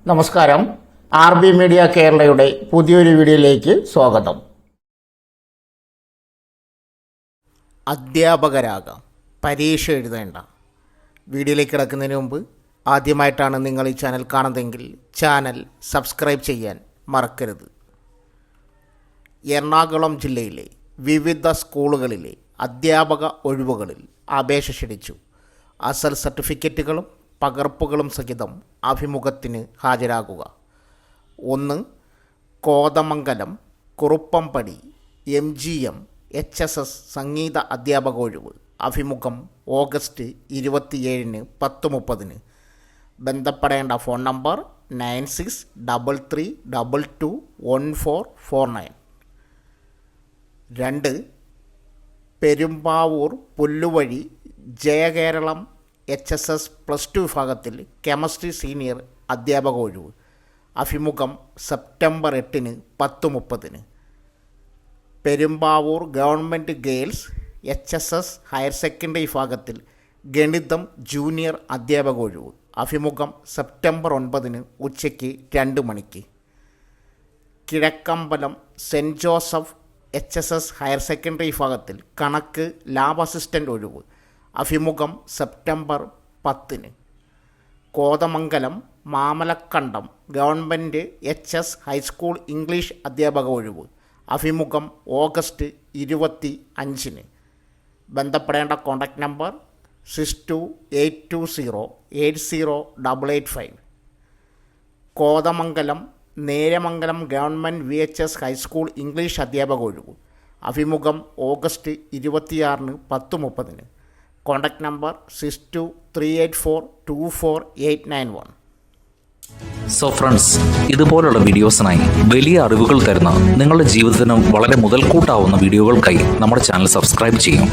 നമസ്കാരം. RB media കേരളയുടെ പുതിയൊരു വീഡിയോയിലേക്ക് സ്വാഗതം. അധ്യാപകരാകാം, പരീക്ഷ എഴുതേണ്ട. വീഡിയോയിലേക്ക് കിടക്കുന്നതിന് മുമ്പ് ആദ്യമായിട്ടാണ് നിങ്ങൾ ഈ ചാനൽ കാണുന്നതെങ്കിൽ ചാനൽ സബ്സ്ക്രൈബ് ചെയ്യാൻ മറക്കരുത്. എറണാകുളം ജില്ലയിലെ വിവിധ സ്കൂളുകളിലെ അധ്യാപക ഒഴിവുകളിൽ അപേക്ഷ ക്ഷണിച്ചു. അസൽ സർട്ടിഫിക്കറ്റുകളും പകർപ്പുകളും സഹിതം അഭിമുഖത്തിന് ഹാജരാകുക. 1. കോതമംഗലം കുറുപ്പംപടി MGM HSS സംഗീത അധ്യാപക ഒഴിവ്. അഭിമുഖം ഓഗസ്റ്റ് 27 10:30. ബന്ധപ്പെടേണ്ട phone number 9633221449. 2. Perumbavoor Pulluvazhi Jayakeralam HSS +2 വിഭാഗത്തിൽ കെമിസ്ട്രി സീനിയർ അധ്യാപക ഒഴിവ്. അഭിമുഖം September 8 10:30. Perumbavoor government girls HSS higher secondary വിഭാഗത്തിൽ ഗണിതം ജൂനിയർ അധ്യാപക ഒഴിവ്. അഭിമുഖം സെപ്റ്റംബർ 9 ഉച്ചയ്ക്ക് 2 മണിക്ക്. Kizhakkambalam saint Joseph HSS higher secondary വിഭാഗത്തിൽ കണക്ക് ലാബ് അസിസ്റ്റൻ്റ് ഒഴിവ്. അഭിമുഖം September 10. Kothamangalam Mamalakkandam government HS high school English അധ്യാപക ഒഴിവ്. അഭിമുഖം ഓഗസ്റ്റ് 25. ബന്ധപ്പെടേണ്ട contact number 6282080885. Kothamangalam Neramangalam government VHS high school English അധ്യാപക ഒഴിവ്. അഭിമുഖം August 26 10:30. Contact number 6238424891. So friends, ഇതുപോലുള്ള വീഡിയോസിനായി വലിയ അറിവുകൾ തരുന്ന നിങ്ങളുടെ ജീവിതത്തിന് വളരെ മുതൽക്കൂട്ടാവുന്ന വീഡിയോകൾക്കായി നമ്മുടെ ചാനൽ സബ്സ്ക്രൈബ് ചെയ്യും.